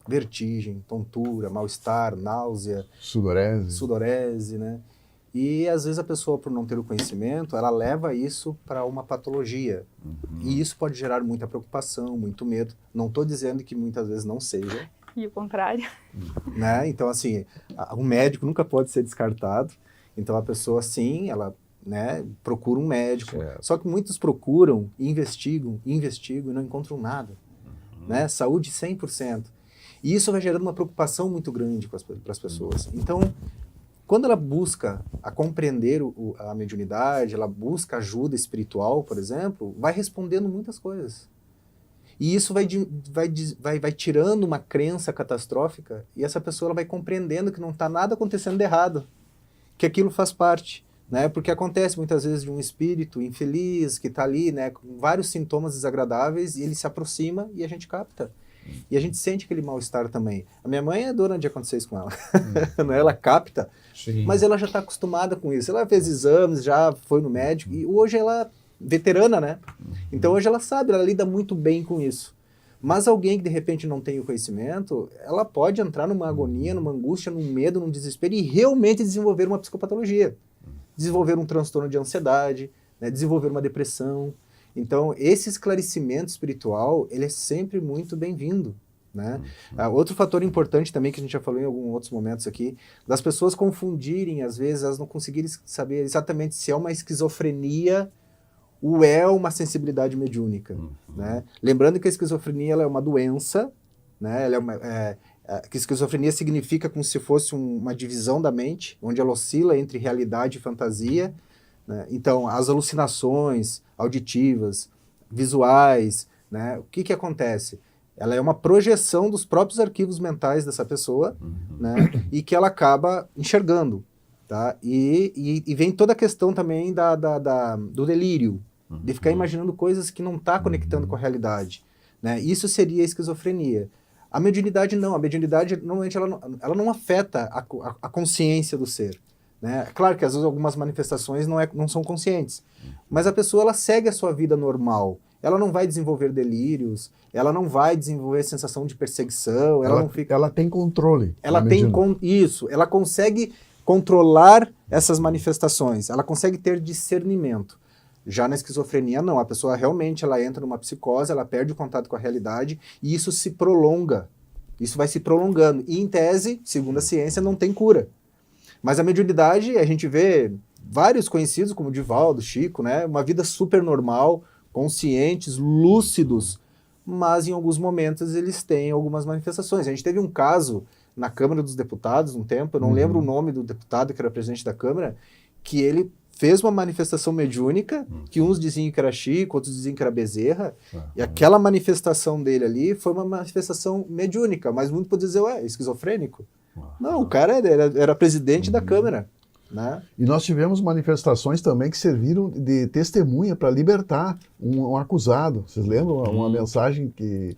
vertigem, tontura, mal-estar, náusea, sudorese, né? E às vezes a pessoa, por não ter o conhecimento, ela leva isso para uma patologia. E isso pode gerar muita preocupação, muito medo. Não estou dizendo que muitas vezes não seja.
E o contrário.
Né? Então, assim, o médico nunca pode ser descartado. Então a pessoa, sim, ela, né, procura um médico. Certo. Só que muitos procuram, investigam e não encontram nada. Né? Saúde 100%. E isso vai gerando uma preocupação muito grande para as pessoas. Então, quando ela busca a compreender a mediunidade, ela busca ajuda espiritual, por exemplo, vai respondendo muitas coisas. E isso vai tirando uma crença catastrófica, e essa pessoa ela vai compreendendo que não está nada acontecendo de errado, que aquilo faz parte né? Porque acontece muitas vezes de um espírito infeliz que está ali, né, com vários sintomas desagradáveis, e ele se aproxima e a gente capta. E a gente sente aquele mal-estar também. A minha mãe é dona de acontecer isso com ela. Ela capta, mas ela já está acostumada com isso. Ela fez exames, já foi no médico, e hoje ela é veterana, né? Então hoje ela sabe, ela lida muito bem com isso. Mas alguém que de repente não tem o conhecimento, ela pode entrar numa agonia, numa angústia, num medo, num desespero e realmente desenvolver uma psicopatologia. Desenvolver um transtorno de ansiedade, né? Desenvolver uma depressão. Então, esse esclarecimento espiritual, ele é sempre muito bem-vindo, né? Outro fator importante também, que a gente já falou em alguns outros momentos aqui, das pessoas confundirem, às vezes, elas não conseguirem saber exatamente se é uma esquizofrenia ou é uma sensibilidade mediúnica, né? Lembrando que a esquizofrenia ela é uma doença, né? Que esquizofrenia significa como se fosse uma divisão da mente, onde ela oscila entre realidade e fantasia, né? Então, as alucinações auditivas, visuais, né? O que acontece? Ela é uma projeção dos próprios arquivos mentais dessa pessoa, né? E que ela acaba enxergando, tá? E vem toda a questão também do delírio, de ficar imaginando coisas que não está conectando com a realidade, né? Isso seria a esquizofrenia. A mediunidade não. A mediunidade, normalmente, ela não afeta a consciência do ser, né? Claro que às vezes algumas manifestações não são conscientes, mas a pessoa ela segue a sua vida normal. Ela não vai desenvolver delírios, ela não vai desenvolver sensação de perseguição,
ela tem controle.
Ela tem isso, ela consegue controlar essas manifestações, ela consegue ter discernimento. Já na esquizofrenia não, a pessoa realmente ela entra numa psicose, ela perde o contato com a realidade e isso se prolonga. Isso vai se prolongando e em tese, segundo a ciência, não tem cura. Mas a mediunidade, a gente vê vários conhecidos, como Divaldo, Chico, né? Uma vida super normal, conscientes, lúcidos, mas em alguns momentos eles têm algumas manifestações. A gente teve um caso na Câmara dos Deputados, um tempo, eu não lembro o nome do deputado que era presidente da Câmara, que ele fez uma manifestação mediúnica, que uns diziam que era Chico, outros diziam que era Bezerra, e aquela manifestação dele ali foi uma manifestação mediúnica, mas muito pode dizer, esquizofrênico. Não, o cara era presidente da Câmara, né?
E nós tivemos manifestações também que serviram de testemunha para libertar um acusado. Vocês lembram? Uma mensagem de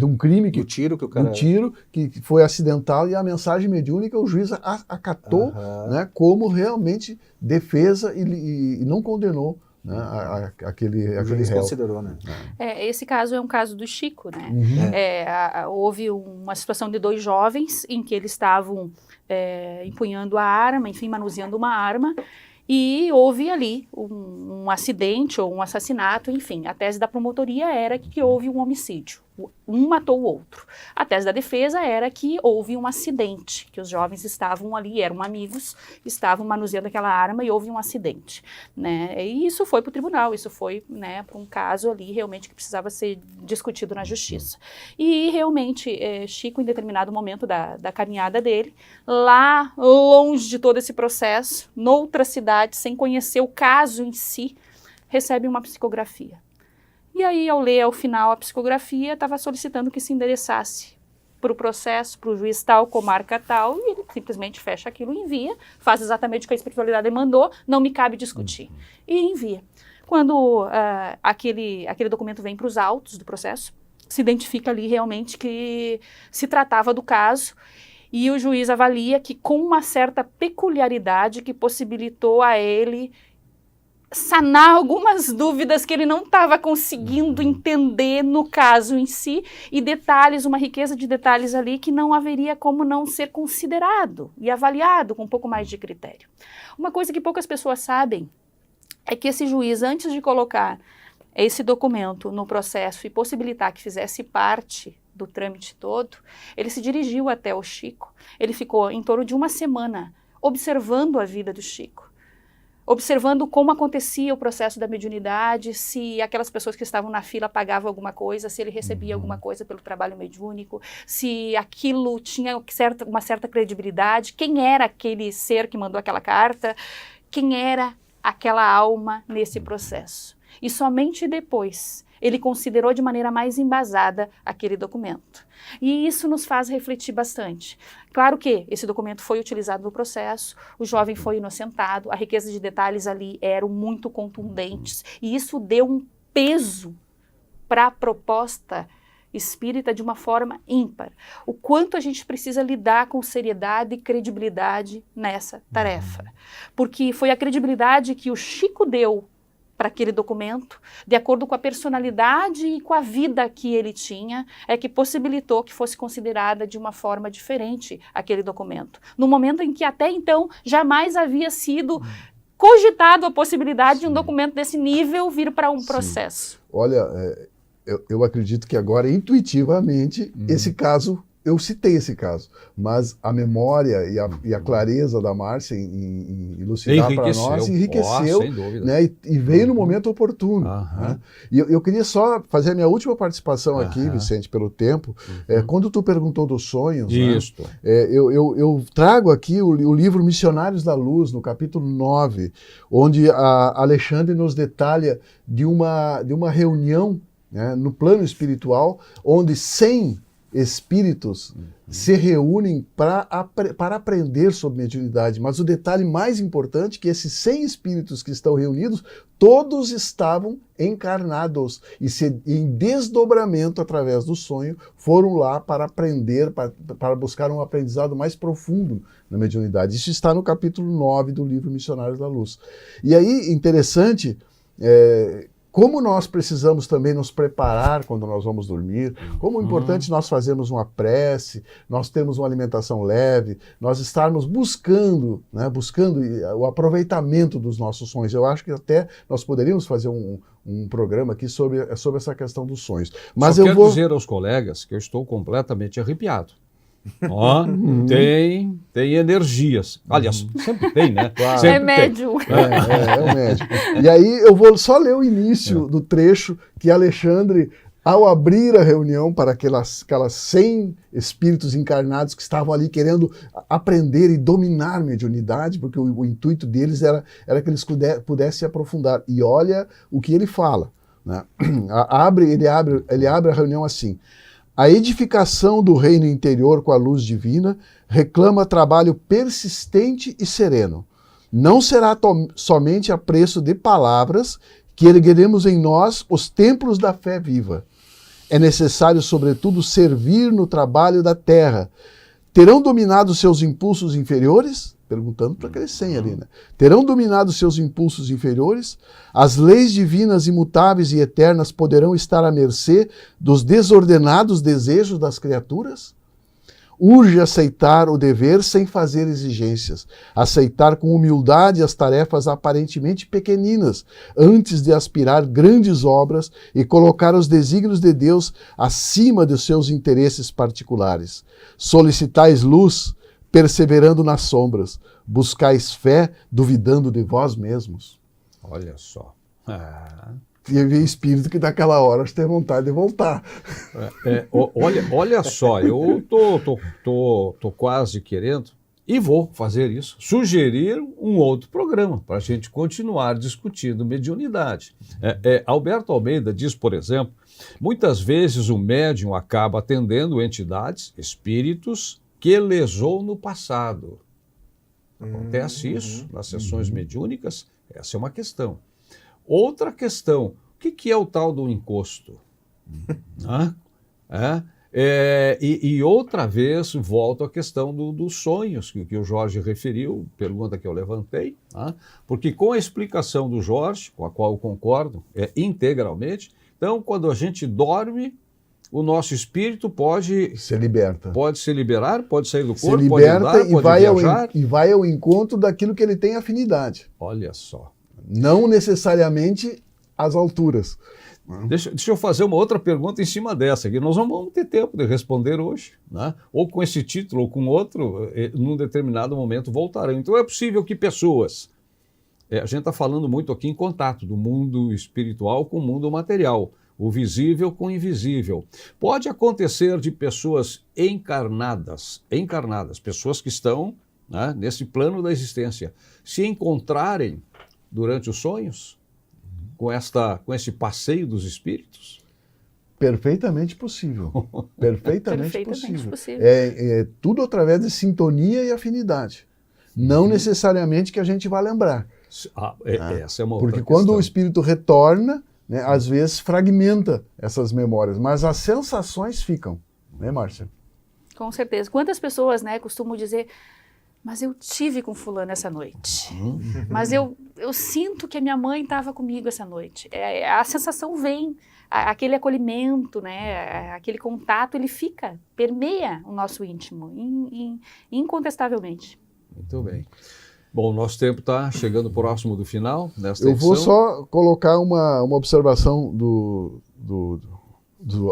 um crime, do tiro que foi acidental, e a mensagem mediúnica o juiz acatou, né, como realmente defesa e não condenou, né, aquele réu.
Considerou, né?
Esse caso é um caso do Chico, né? Houve uma situação de 2 jovens em que eles estavam empunhando a arma, enfim, manuseando uma arma, e houve ali um acidente ou um assassinato, enfim. A tese da promotoria era que houve um homicídio. Um matou o outro. A tese da defesa era que houve um acidente, que os jovens estavam ali, eram amigos, estavam manuseando aquela arma e houve um acidente, né? E isso foi para o tribunal, isso foi, né, para um caso ali realmente que precisava ser discutido na justiça. E realmente, Chico, em determinado momento da caminhada dele, lá longe de todo esse processo, noutra cidade, sem conhecer o caso em si, recebe uma psicografia. E aí, ao ler ao final a psicografia, estava solicitando que se endereçasse para o processo, para o juiz tal, comarca tal, e ele simplesmente fecha aquilo e envia, faz exatamente o que a espiritualidade mandou, não me cabe discutir, e envia. Quando aquele documento vem para os autos do processo, se identifica ali realmente que se tratava do caso, e o juiz avalia que com uma certa peculiaridade que possibilitou a ele sanar algumas dúvidas que ele não estava conseguindo entender no caso em si, e detalhes, uma riqueza de detalhes ali que não haveria como não ser considerado e avaliado com um pouco mais de critério. Uma coisa que poucas pessoas sabem é que esse juiz, antes de colocar esse documento no processo e possibilitar que fizesse parte do trâmite todo, ele se dirigiu até o Chico. Ele ficou em torno de 1 semana observando a vida do Chico, observando como acontecia o processo da mediunidade, se aquelas pessoas que estavam na fila pagavam alguma coisa, se ele recebia alguma coisa pelo trabalho mediúnico, se aquilo tinha uma certa credibilidade, quem era aquele ser que mandou aquela carta, quem era aquela alma nesse processo. E somente depois ele considerou de maneira mais embasada aquele documento. E isso nos faz refletir bastante. Claro que esse documento foi utilizado no processo, o jovem foi inocentado, a riqueza de detalhes ali eram muito contundentes, e isso deu um peso para a proposta espírita de uma forma ímpar. O quanto a gente precisa lidar com seriedade e credibilidade nessa tarefa. Porque foi a credibilidade que o Chico deu para aquele documento, de acordo com a personalidade e com a vida que ele tinha, é que possibilitou que fosse considerada de uma forma diferente aquele documento. No momento em que até então jamais havia sido cogitado a possibilidade de um documento desse nível vir para um processo.
Olha, eu acredito que agora, intuitivamente, esse caso, eu citei esse caso, mas a memória e a clareza da Márcia em elucidar para nós enriqueceu, né, e veio no momento oportuno. Né? E eu queria só fazer a minha última participação aqui, Vicente, pelo tempo. Quando tu perguntou dos sonhos, né, eu trago aqui o livro Missionários da Luz, no capítulo 9, onde a Alexandre nos detalha de uma reunião, né, no plano espiritual, onde 100 espíritos se reúnem para aprender sobre mediunidade. Mas o detalhe mais importante é que esses 100 espíritos que estão reunidos, todos estavam encarnados e em desdobramento através do sonho, foram lá para aprender, para buscar um aprendizado mais profundo na mediunidade. Isso está no capítulo 9 do livro Missionários da Luz. E aí, interessante, como nós precisamos também nos preparar quando nós vamos dormir, como é importante nós fazermos uma prece, nós termos uma alimentação leve, nós estarmos buscando o aproveitamento dos nossos sonhos. Eu acho que até nós poderíamos fazer um programa aqui sobre essa questão dos sonhos. Mas
Só quero dizer aos colegas que eu estou completamente arrepiado. Ó, tem energias. Aliás, sempre tem, né?
Claro.
É médium.
É um médium. E aí eu vou só ler o início do trecho que Alexandre, ao abrir a reunião para aquelas 100 espíritos encarnados que estavam ali querendo aprender e dominar a mediunidade, porque o intuito deles era que eles pudessem se aprofundar. E olha o que ele fala. Né? Ele abre a reunião assim: a edificação do reino interior com a luz divina reclama trabalho persistente e sereno. Não será somente a preço de palavras que ergueremos em nós os templos da fé viva. É necessário, sobretudo, servir no trabalho da terra. Terão dominado seus impulsos inferiores? Perguntando para aqueles 100 ali, né? Terão dominado seus impulsos inferiores? As leis divinas imutáveis e eternas poderão estar à mercê dos desordenados desejos das criaturas? Urge aceitar o dever sem fazer exigências, aceitar com humildade as tarefas aparentemente pequeninas, antes de aspirar grandes obras e colocar os desígnios de Deus acima dos seus interesses particulares. Solicitais luz, perseverando nas sombras, buscais fé, duvidando de vós mesmos.
Olha só.
E havia espírito que naquela hora tem vontade de voltar.
Olha só, eu tô quase querendo, e vou fazer isso, sugerir um outro programa para a gente continuar discutindo mediunidade. Alberto Almeida diz, por exemplo, muitas vezes o médium acaba atendendo entidades, espíritos, que lesou no passado. Acontece isso nas sessões mediúnicas? Essa é uma questão. Outra questão, o que é o tal do encosto? E outra vez, volto à questão dos sonhos, que o Jorge referiu, pergunta que eu levantei, porque com a explicação do Jorge, com a qual eu concordo integralmente, então, quando a gente dorme, o nosso espírito pode
se liberta.
Pode se liberar, pode sair do corpo,
se liberta,
pode andar,
e
pode viajar.
E vai ao encontro daquilo que ele tem afinidade.
Olha só.
Não necessariamente às alturas.
Deixa eu fazer uma outra pergunta em cima dessa, que nós não vamos ter tempo de responder hoje, né? Ou com esse título ou com outro, num determinado momento voltarão. Então é possível que pessoas... a gente está falando muito aqui em contato do mundo espiritual com o mundo material. O visível com o invisível. Pode acontecer de pessoas encarnadas, pessoas que estão, né, nesse plano da existência, se encontrarem durante os sonhos? com este passeio dos espíritos?
Perfeitamente possível. Perfeitamente possível. É tudo através de sintonia e afinidade. Não necessariamente que a gente vá lembrar.
Essa é uma outra
Porque
questão.
quando o espírito retorna, né, às vezes fragmenta essas memórias, mas as sensações ficam, né, Márcia?
Com certeza. Quantas pessoas, né, costumam dizer, mas eu tive com fulano essa noite. Mas eu sinto que a minha mãe estava comigo essa noite. A sensação vem, aquele acolhimento, né, aquele contato, ele fica, permeia o nosso íntimo, incontestavelmente.
Muito bem. Bom, o nosso tempo está chegando próximo do final desta edição.
Eu vou só colocar uma observação do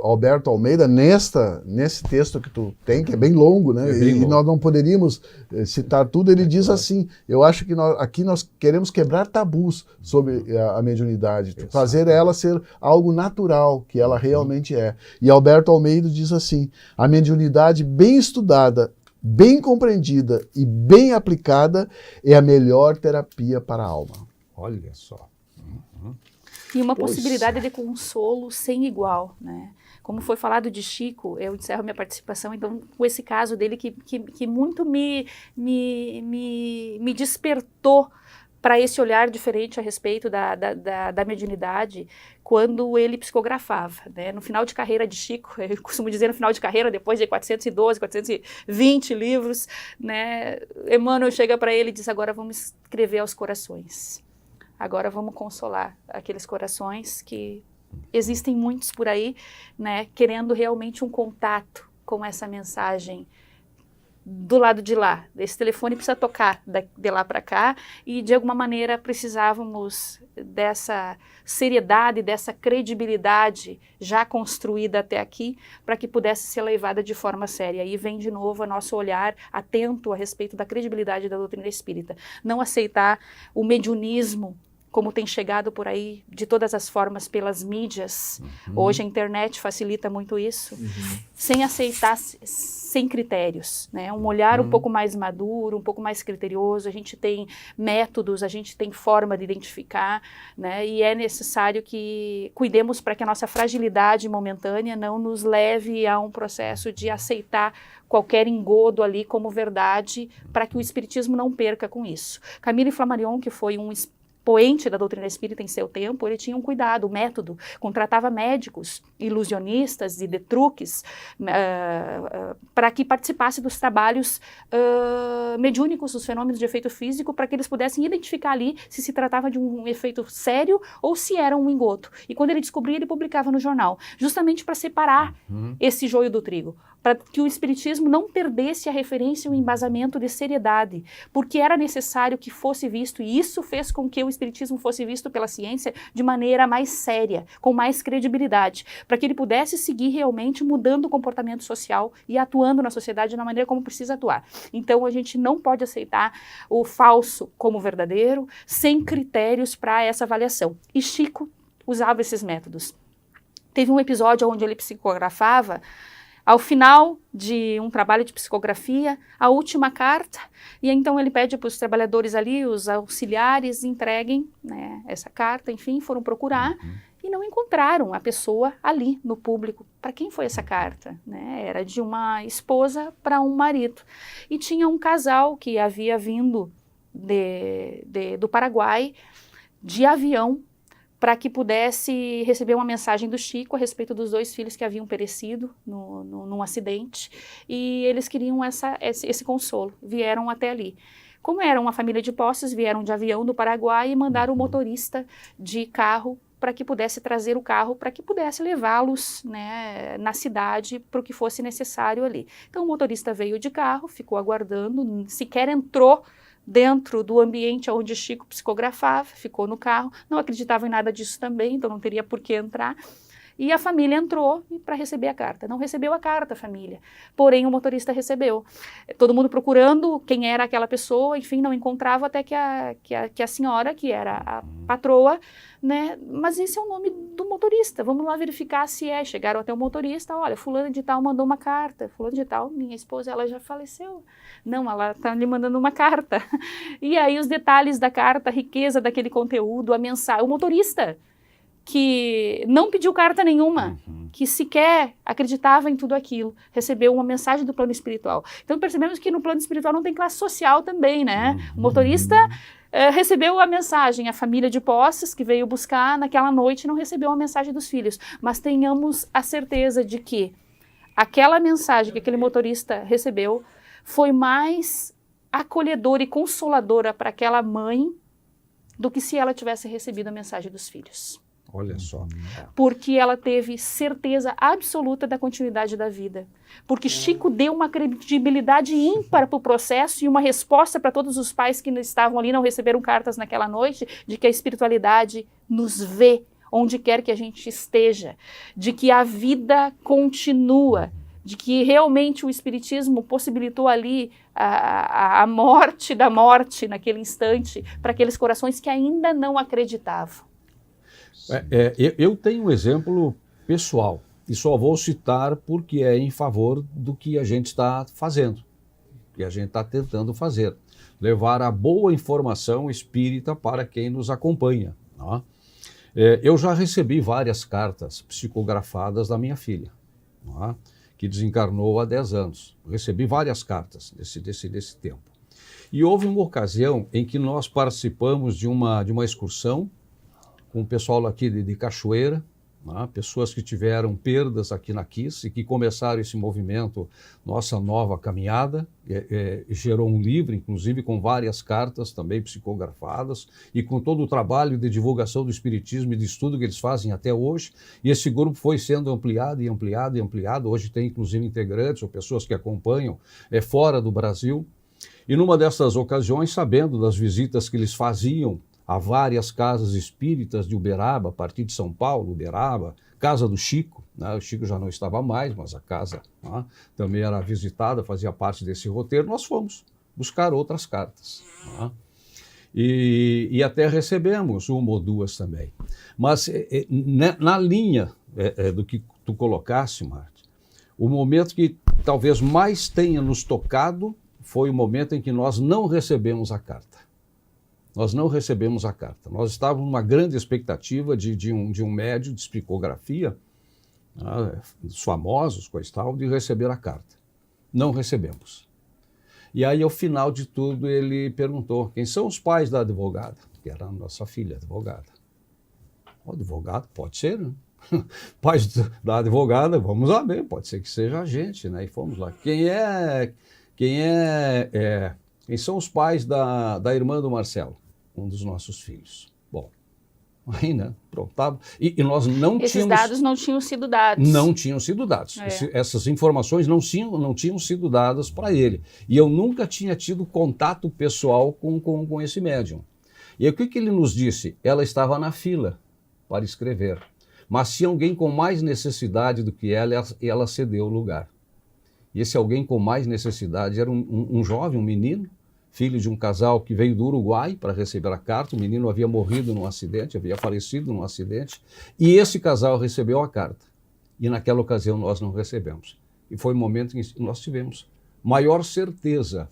Alberto Almeida nesse texto que tu tem, que é bem longo, né? E nós não poderíamos citar tudo. Ele diz assim, eu acho que aqui nós queremos quebrar tabus sobre a mediunidade, fazer ela ser algo natural, que ela realmente é. E Alberto Almeida diz assim, a mediunidade bem estudada, bem compreendida e bem aplicada é a melhor terapia para a alma.
Olha só.
E uma possibilidade de consolo sem igual, né? Como foi falado de Chico, eu encerro minha participação, então, com esse caso dele que muito me despertou para esse olhar diferente a respeito da mediunidade quando ele psicografava, né? No final de carreira de Chico, eu costumo dizer no final de carreira, depois de 412, 420 livros, né? Emmanuel chega para ele e diz, agora vamos escrever aos corações. Agora vamos consolar aqueles corações que existem muitos por aí, né? Querendo realmente um contato com essa mensagem do lado de lá. Esse telefone precisa tocar de lá para cá e, de alguma maneira, precisávamos dessa seriedade, dessa credibilidade já construída até aqui para que pudesse ser levada de forma séria. Aí vem de novo o nosso olhar atento a respeito da credibilidade da doutrina espírita. Não aceitar o mediunismo como tem chegado por aí, de todas as formas, pelas mídias. Hoje a internet facilita muito isso. Sem aceitar, sem critérios, né? Um olhar um pouco mais maduro, um pouco mais criterioso. A gente tem métodos, a gente tem forma de identificar, né? E é necessário que cuidemos para que a nossa fragilidade momentânea não nos leve a um processo de aceitar qualquer engodo ali como verdade, para que o espiritismo não perca com isso. Camille Flammarion, que foi um expoente da doutrina espírita em seu tempo, ele tinha um cuidado, um método, contratava médicos, ilusionistas e de truques para que participasse dos trabalhos mediúnicos, dos fenômenos de efeito físico, para que eles pudessem identificar ali se tratava de um efeito sério ou se era um engodo. E quando ele descobria, ele publicava no jornal, justamente para separar esse joio do trigo, para que o espiritismo não perdesse a referência e o embasamento de seriedade, porque era necessário que fosse visto, e isso fez com que o espiritismo fosse visto pela ciência de maneira mais séria, com mais credibilidade, para que ele pudesse seguir realmente mudando o comportamento social e atuando na sociedade da maneira como precisa atuar. Então a gente não pode aceitar o falso como verdadeiro, sem critérios para essa avaliação. E Chico usava esses métodos. Teve um episódio onde ele psicografava, ao final de um trabalho de psicografia, a última carta, e então ele pede para os trabalhadores ali, os auxiliares, entreguem, né, essa carta, enfim, foram procurar e não encontraram a pessoa ali no público. Para quem foi essa carta? Né? Era de uma esposa para um marido. E tinha um casal que havia vindo do Paraguai de avião, para que pudesse receber uma mensagem do Chico a respeito dos 2 filhos que haviam perecido num acidente, e eles queriam esse consolo, vieram até ali. Como era uma família de posses, vieram de avião do Paraguai e mandaram o motorista de carro para que pudesse trazer o carro, para que pudesse levá-los, né, na cidade para o que fosse necessário ali. Então o motorista veio de carro, ficou aguardando, sequer entrou dentro do ambiente onde Chico psicografava, ficou no carro, não acreditava em nada disso também, então não teria por que entrar. E a família entrou para receber a carta. Não recebeu a carta, a família. Porém, o motorista recebeu. Todo mundo procurando quem era aquela pessoa, enfim, não encontrava, até que a senhora, que era a patroa, né, mas esse é o nome do motorista, vamos lá verificar se é. Chegaram até o motorista, olha, fulano de tal mandou uma carta, fulano de tal, minha esposa, ela já faleceu. Não, ela está lhe mandando uma carta. E aí os detalhes da carta, a riqueza daquele conteúdo, a mensagem, o motorista que não pediu carta nenhuma, que sequer acreditava em tudo aquilo, recebeu uma mensagem do plano espiritual. Então percebemos que no plano espiritual não tem classe social também, né? O motorista recebeu a mensagem, a família de Poços que veio buscar naquela noite não recebeu a mensagem dos filhos, mas tenhamos a certeza de que aquela mensagem que aquele motorista recebeu foi mais acolhedora e consoladora para aquela mãe do que se ela tivesse recebido a mensagem dos filhos.
Olha só.
Porque ela teve certeza absoluta da continuidade da vida. Porque Chico deu uma credibilidade ímpar para o processo e uma resposta para todos os pais que estavam ali, não receberam cartas naquela noite, de que a espiritualidade nos vê onde quer que a gente esteja, de que a vida continua, de que realmente o Espiritismo possibilitou ali a morte da morte naquele instante para aqueles corações que ainda não acreditavam.
Eu tenho um exemplo pessoal e só vou citar porque é em favor do que a gente está fazendo, que a gente está tentando fazer, levar a boa informação espírita para quem nos acompanha. Não é? Eu já recebi várias cartas psicografadas da minha filha, não é? Que desencarnou há 10 anos. Recebi várias cartas desse tempo. E houve uma ocasião em que nós participamos de uma excursão com o pessoal aqui de Cachoeira, né? Pessoas que tiveram perdas aqui na KISS e que começaram esse movimento, Nossa Nova Caminhada, gerou um livro, inclusive com várias cartas também psicografadas e com todo o trabalho de divulgação do Espiritismo e de estudo que eles fazem até hoje. E esse grupo foi sendo ampliado e ampliado e ampliado. Hoje tem inclusive integrantes ou pessoas que acompanham fora do Brasil. E numa dessas ocasiões, sabendo das visitas que eles faziam a várias casas espíritas de Uberaba, a partir de São Paulo, Uberaba, casa do Chico, né? O Chico já não estava mais, mas a casa, né, também era visitada, fazia parte desse roteiro. Nós fomos buscar outras cartas, né? E até recebemos uma ou duas também. Mas na linha do que tu colocasse, Marte, o momento que talvez mais tenha nos tocado foi o momento em que nós não recebemos a carta. Nós não recebemos a carta. Nós estávamos numa grande expectativa de um médium de psicografia, né, dos famosos, coisa e tal, de receber a carta. Não recebemos. E aí, ao final de tudo, ele perguntou, quem são os pais da advogada? Que era a nossa filha, advogada. O advogado? Pode ser, né? Pais da advogada, vamos lá ver, pode ser que seja a gente, né? E fomos lá. Quem são os pais da irmã do Marcelo? Um dos nossos filhos. Bom, aí, né? Pronto, tá. E nós não
Esses
tínhamos...
dados não tinham sido dados.
Não tinham sido dados. Essas informações não tinham sido dadas para ele. E eu nunca tinha tido contato pessoal com esse médium. E aí, o que ele nos disse? Ela estava na fila para escrever. Mas tinha alguém com mais necessidade do que ela cedeu o lugar. E esse alguém com mais necessidade era um jovem, um menino, filho de um casal que veio do Uruguai para receber a carta. O menino havia morrido num acidente, havia falecido num acidente, e esse casal recebeu a carta. E naquela ocasião nós não recebemos. E foi o momento em que nós tivemos maior certeza,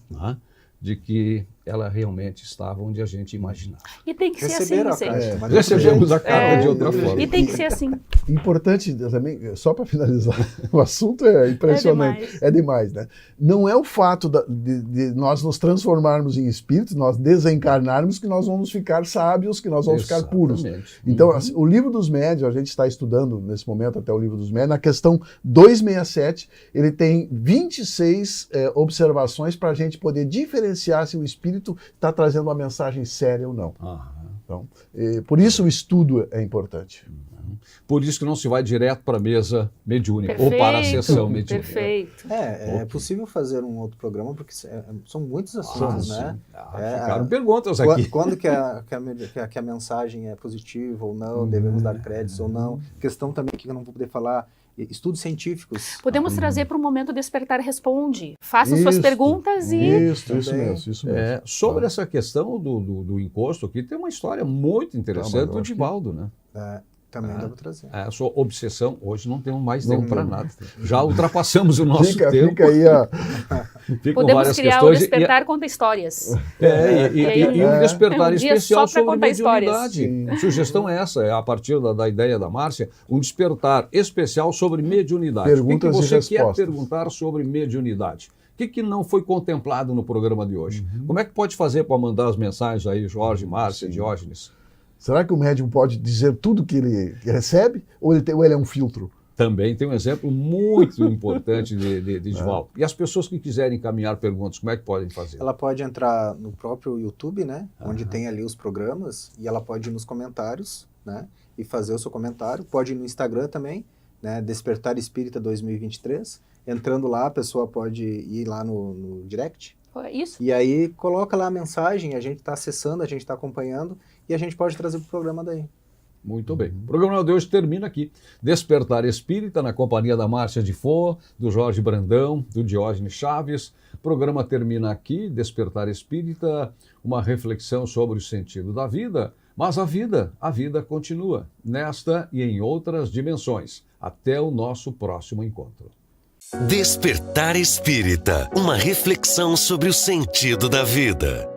né, de que ela realmente estava onde a gente imaginava.
E tem que ser assim, Vicente.
Recebemos a carta de outra forma.
E tem que ser assim.
Importante também, só para finalizar, o assunto é impressionante, é demais, né? Não é o fato de nós nos transformarmos em espíritos, nós desencarnarmos, que nós vamos ficar sábios, que nós vamos ficar puros. Então, assim, o livro dos médiuns, a gente está estudando nesse momento até o livro dos médiuns, na questão 267, ele tem 26 observações para a gente poder diferenciar se o espírito está trazendo uma mensagem séria ou não. Então, por isso o estudo é importante.
Por isso que não se vai direto para a mesa mediúnica ou para a sessão mediúnica.
Perfeito.
É possível fazer um outro programa, porque são muitos assuntos, né?
Ficaram perguntas aqui.
Quando que a mensagem é positiva ou não, devemos dar créditos ou não. Questão também que eu não vou poder falar, estudos científicos.
Podemos trazer para o momento Despertar Responde. Façam suas perguntas e...
Isso mesmo.
Sobre essa questão do encosto aqui, tem uma história muito interessante do Divaldo, né?
Também devo trazer.
A sua obsessão, hoje não temos mais tempo para nada. Já ultrapassamos o nosso tempo.
Fica aí
Podemos criar o Despertar Conta Histórias.
E um despertar especial sobre
mediunidade.
A sugestão é essa, é a partir da ideia da Márcia, um despertar especial sobre mediunidade.
Perguntas
o que você
e respostas.
quer perguntar sobre mediunidade? O que não foi contemplado no programa de hoje? Como é que pode fazer para mandar as mensagens aí, Jorge, Márcia, Diógenes?
Será que o médium pode dizer tudo que ele recebe ou ele é um filtro?
Também tem um exemplo muito importante de Divaldo. E as pessoas que quiserem encaminhar perguntas, como é que podem fazer?
Ela pode entrar no próprio YouTube, né? Onde tem ali os programas, e ela pode ir nos comentários, né? E fazer o seu comentário. Pode ir no Instagram também, né? Despertar Espírita 2023. Entrando lá, a pessoa pode ir lá no direct.
Isso.
E aí coloca lá a mensagem, a gente está acessando, a gente está acompanhando, e a gente pode trazer para o programa daí.
Muito bem. O programa de hoje termina aqui. Despertar Espírita, na companhia da Márcia de Fô, do Jorge Brandão, do Diógenes Chaves. O programa termina aqui, Despertar Espírita, uma reflexão sobre o sentido da vida. Mas a vida continua, nesta e em outras dimensões. Até o nosso próximo encontro.
Despertar Espírita, uma reflexão sobre o sentido da vida.